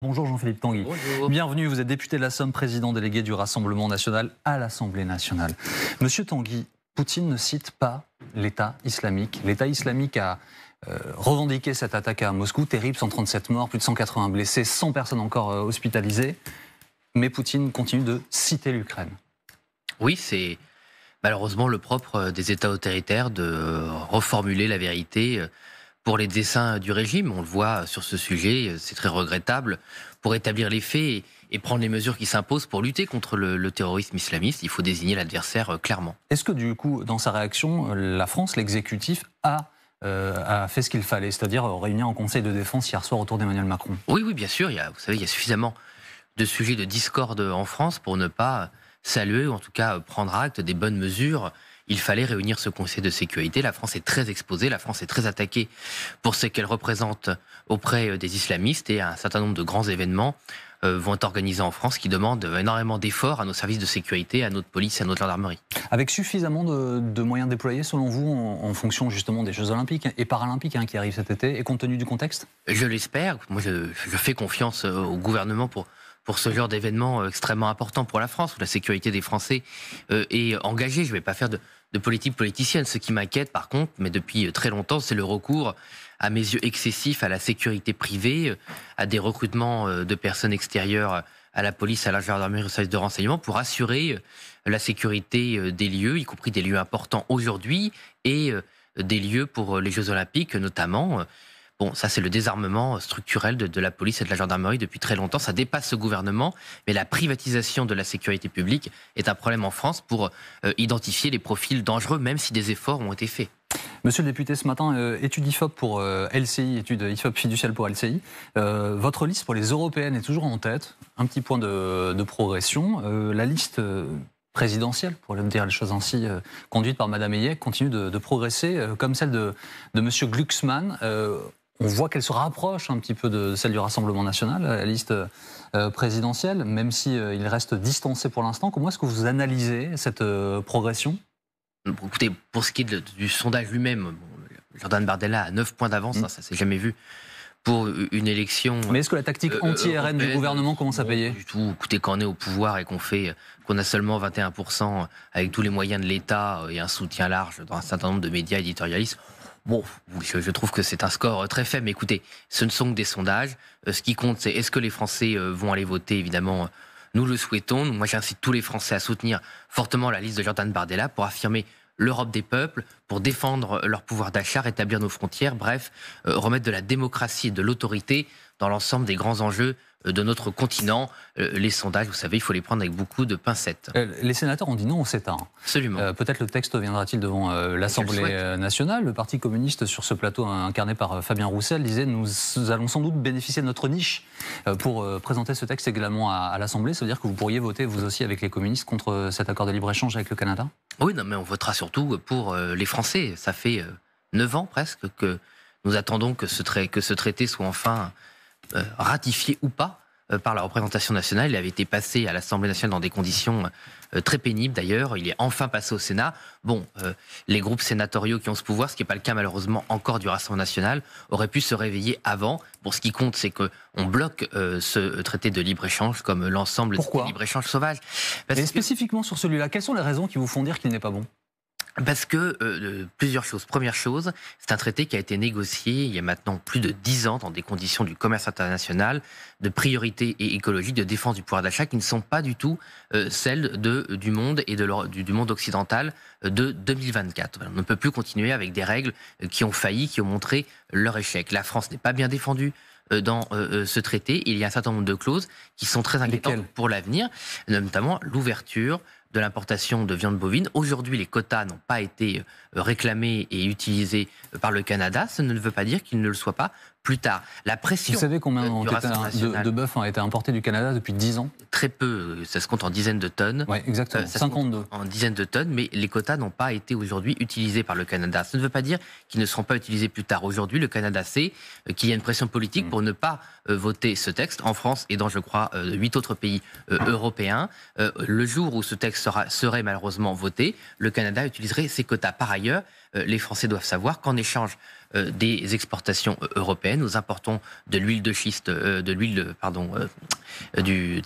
Bonjour Jean-Philippe Tanguy. Bonjour. Bienvenue, vous êtes député de la Somme, président délégué du Rassemblement national à l'Assemblée nationale. Monsieur Tanguy, Poutine ne cite pas l'État islamique. L'État islamique a revendiqué cette attaque à Moscou, terrible, 137 morts, plus de 180 blessés, 100 personnes encore hospitalisées. Mais Poutine continue de citer l'Ukraine. Oui, c'est malheureusement le propre des États autoritaires de reformuler la vérité pour les desseins du régime. On le voit sur ce sujet, c'est très regrettable. Pour établir les faits et prendre les mesures qui s'imposent pour lutter contre le terrorisme islamiste, il faut désigner l'adversaire clairement. Est-ce que du coup, dans sa réaction, la France, l'exécutif, a fait ce qu'il fallait, c'est-à-dire réunir en Conseil de défense hier soir autour d'Emmanuel Macron? Oui, bien sûr. Vous savez, il y a suffisamment de sujets de discorde en France pour ne pas saluer, ou en tout cas prendre acte des bonnes mesures. Il fallait réunir ce Conseil de sécurité. La France est très exposée, la France est très attaquée pour ce qu'elle représente auprès des islamistes, et un certain nombre de grands événements vont être organisés en France qui demandent énormément d'efforts à nos services de sécurité, à notre police et à notre gendarmerie. Avec suffisamment de moyens déployés, selon vous, en fonction justement des Jeux Olympiques et Paralympiques qui arrivent cet été, et compte tenu du contexte? Je l'espère. Moi, je fais confiance au gouvernement pour ce genre d'événement extrêmement important pour la France, où la sécurité des Français est engagée. Je ne vais pas faire de politique politicienne. Ce qui m'inquiète, par contre, mais depuis très longtemps, c'est le recours, à mes yeux, excessif à la sécurité privée, à des recrutements de personnes extérieures à la police, à la gendarmerie, au service de renseignement, pour assurer la sécurité des lieux, y compris des lieux importants aujourd'hui, et des lieux pour les Jeux Olympiques, notamment. Bon, ça c'est le désarmement structurel de la police et de la gendarmerie depuis très longtemps. Ça dépasse ce gouvernement, mais la privatisation de la sécurité publique est un problème en France pour identifier les profils dangereux, même si des efforts ont été faits. Monsieur le député, ce matin, étude IFOP pour LCI, étude IFOP fiduciale pour LCI. Votre liste pour les européennes est toujours en tête, un petit point de progression. La liste présidentielle, pour dire les choses ainsi, conduite par Madame Hayek, continue de progresser, comme celle de Monsieur Glucksmann. On voit qu'elle se rapproche un petit peu de celle du Rassemblement national, la liste présidentielle, même si il reste distancé pour l'instant. Comment est-ce que vous analysez cette progression? Écoutez, pour ce qui est du sondage lui-même, Jordan Bardella a 9 points d'avance, ça s'est jamais vu pour une élection. Mais est-ce que la tactique anti-RN du gouvernement commence à payer? Du tout. Écoutez, quand on est au pouvoir et qu'on a seulement 21% avec tous les moyens de l'État et un soutien large dans un certain nombre de médias éditorialistes, bon, je trouve que c'est un score très faible. Mais écoutez, ce ne sont que des sondages. Ce qui compte, c'est est-ce que les Français vont aller voter, évidemment. Nous le souhaitons. Moi, j'incite tous les Français à soutenir fortement la liste de Jordan Bardella pour affirmer l'Europe des peuples, pour défendre leur pouvoir d'achat, rétablir nos frontières, bref, remettre de la démocratie et de l'autorité dans l'ensemble des grands enjeux de notre continent. Les sondages, vous savez, il faut les prendre avec beaucoup de pincettes. Les sénateurs ont dit non au CETA. Absolument. Peut-être le texte viendra-t-il devant l'Assemblée nationale. Le Parti communiste, sur ce plateau incarné par Fabien Roussel, disait « Nous allons sans doute bénéficier de notre niche pour présenter ce texte également à l'Assemblée ». Ça veut dire que vous pourriez voter, vous aussi, avec les communistes, contre cet accord de libre-échange avec le Canada? Oui, non, mais on votera surtout pour les Français. Ça fait 9 ans presque que nous attendons que ce traité soit enfin ratifié ou pas par la représentation nationale. Il avait été passé à l'Assemblée nationale dans des conditions très pénibles d'ailleurs. Il est enfin passé au Sénat. Bon, les groupes sénatoriaux qui ont ce pouvoir, ce qui n'est pas le cas malheureusement encore du Rassemblement national, auraient pu se réveiller avant. Pour ce qui compte, c'est qu'on bloque ce traité de libre-échange comme l'ensemble des libre-échanges sauvages. Et spécifiquement sur celui-là, quelles sont les raisons qui vous font dire qu'il n'est pas bon? Parce que plusieurs choses. Première chose, c'est un traité qui a été négocié il y a maintenant plus de 10 ans dans des conditions du commerce international, de priorité et écologique, de défense du pouvoir d'achat qui ne sont pas du tout celles du monde et du monde occidental de 2024. On ne peut plus continuer avec des règles qui ont failli, qui ont montré leur échec. La France n'est pas bien défendue dans ce traité. Il y a un certain nombre de clauses qui sont très inquiétantes pour l'avenir, notamment l'ouverture de l'importation de viande bovine. Aujourd'hui, les quotas n'ont pas été réclamés et utilisés par le Canada. Ça ne veut pas dire qu'ils ne le soient pas plus tard. La pression. Vous savez combien de bœuf a été importé du Canada depuis 10 ans? Très peu, ça se compte en dizaines de tonnes. Oui, exactement, 52. En dizaines de tonnes, mais les quotas n'ont pas été aujourd'hui utilisés par le Canada. Ça ne veut pas dire qu'ils ne seront pas utilisés plus tard. Aujourd'hui, le Canada sait qu'il y a une pression politique pour ne pas voter ce texte en France et dans, je crois, 8 autres pays européens. Le jour où ce texte serait malheureusement voté, le Canada utiliserait ses quotas. Par ailleurs, les Français doivent savoir qu'en échange des exportations européennes. Nous importons de l'huile de schiste, des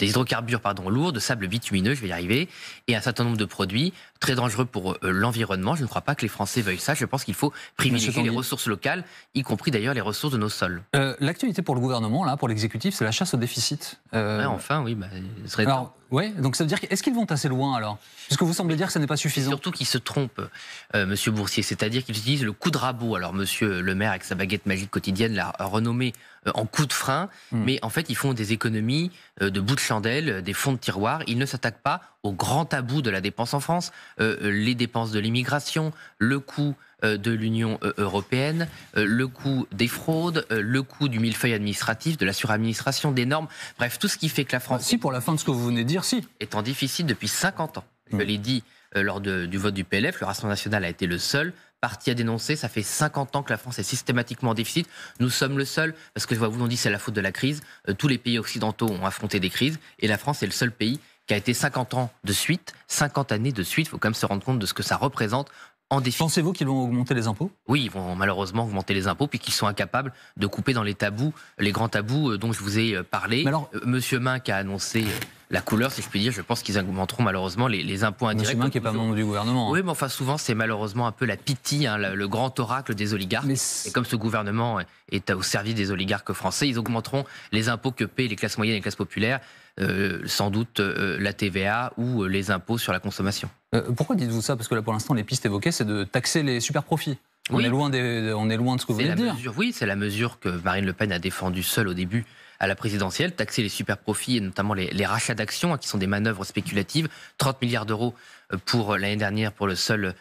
hydrocarbures lourds, de sable bitumineux, je vais y arriver, et un certain nombre de produits très dangereux pour l'environnement. Je ne crois pas que les Français veuillent ça. Je pense qu'il faut privilégier les ressources locales, y compris d'ailleurs les ressources de nos sols. L'actualité pour le gouvernement, là, pour l'exécutif, c'est la chasse au déficit. Ouais, enfin, oui, ce serait temps. Ouais, donc ça veut dire est-ce qu'ils vont assez loin alors? Parce que vous semblez dire que ce n'est pas suffisant. Surtout qu'ils se trompent, Monsieur Boursier, c'est-à-dire qu'ils utilisent le coup de rabot. Alors Monsieur le maire, avec sa baguette magique quotidienne, l'a renommé en coup de frein, mais en fait ils font des économies de bout de chandelle, des fonds de tiroir. Ils ne s'attaquent pas au grand tabou de la dépense en France, les dépenses de l'immigration, le coût de l'Union européenne, le coût des fraudes, le coût du millefeuille administratif, de la suradministration, des normes, bref, tout ce qui fait que la France... Si, pour la fin de ce que vous venez de dire, si. ...est en déficit depuis 50 ans. Je l'ai dit lors du vote du PLF, le Rassemblement national a été le seul parti à dénoncer. Ça fait 50 ans que la France est systématiquement en déficit. Nous sommes le seul, parce que vous on dit c'est la faute de la crise. Tous les pays occidentaux ont affronté des crises, et la France est le seul pays qui a été 50 ans de suite, 50 années de suite, il faut quand même se rendre compte de ce que ça représente. Pensez-vous qu'ils vont augmenter les impôts? Oui, ils vont malheureusement augmenter les impôts, puisqu'ils sont incapables de couper dans les tabous, les grands tabous dont je vous ai parlé. Monsieur Minc a annoncé la couleur, si je puis dire. Je pense qu'ils augmenteront malheureusement les impôts indirects. Monsieur Minc n'est pas membre du gouvernement. Oui, mais enfin souvent c'est malheureusement un peu la pitié, le grand oracle des oligarques. Et comme ce gouvernement est au service des oligarques français, ils augmenteront les impôts que paient les classes moyennes et les classes populaires. Sans doute la TVA ou les impôts sur la consommation. Pourquoi dites-vous ça? Parce que là, pour l'instant, les pistes évoquées, c'est de taxer les super profits. On est loin de ce que vous venez de dire. Oui, c'est la mesure que Marine Le Pen a défendue seule au début à la présidentielle, taxer les super profits et notamment les rachats d'actions, qui sont des manœuvres spéculatives. 30 milliards d'euros pour l'année dernière pour le seul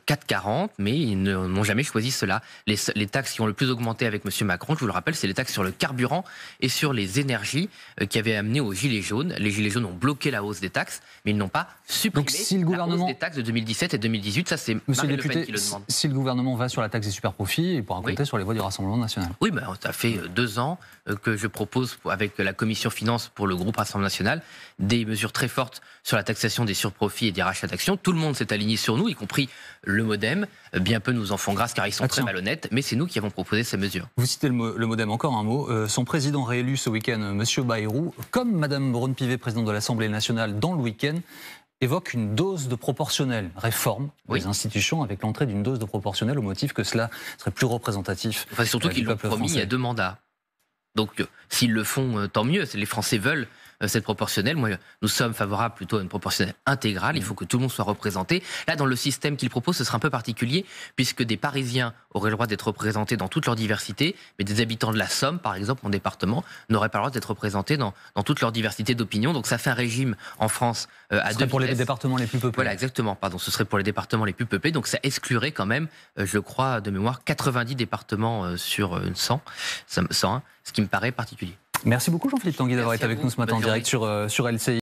CAC 40, mais ils n'ont jamais choisi cela. Les taxes qui ont le plus augmenté avec M. Macron, je vous le rappelle, c'est les taxes sur le carburant et sur les énergies qui avaient amené aux Gilets jaunes. Les Gilets jaunes ont bloqué la hausse des taxes, mais ils n'ont pas supprimé la hausse des taxes de 2017 et 2017. Ça, c'est Marine Le Pen qui le demande. Si le gouvernement va sur la taxe des super profits, il pourra compter sur les voix du Rassemblement national. Oui, ça fait 2 ans que je propose avec la Commission Finances pour le groupe Rassemblement national des mesures très fortes sur la taxation des surprofits et des rachats d'actions. Tout le monde s'est aligné sur nous, y compris le MoDem. Bien peu nous en font grâce car ils sont très malhonnêtes, mais c'est nous qui avons proposé ces mesures. Vous citez le MoDem, encore un mot. Son président réélu ce week-end, M. Bayrou, comme Mme Braun-Pivet, présidente de l'Assemblée nationale, dans le week-end, évoque une dose de proportionnelle, réforme des institutions avec l'entrée d'une dose de proportionnelle au motif que cela serait plus représentatif. Enfin, surtout qu'ils l'ont promis il y a 2 mandats. Donc, s'ils le font, tant mieux. Les Français veulent cette proportionnelle. Nous sommes favorables plutôt à une proportionnelle intégrale. Il faut que tout le monde soit représenté. Là, dans le système qu'ils proposent, ce sera un peu particulier, puisque des Parisiens auraient le droit d'être représentés dans toute leur diversité, mais des habitants de la Somme, par exemple, mon département, n'auraient pas le droit d'être représentés dans toute leur diversité d'opinion. Donc, ça fait un régime en France à 2 pour les départements les plus peuplés. Voilà, exactement. Ce serait pour les départements les plus peuplés. Donc, ça exclurait quand même, je crois, de mémoire, 90 départements sur 100, ce qui me paraît particulier. Merci beaucoup Jean-Philippe Tanguy d'avoir été avec nous ce matin en direct sur LCI.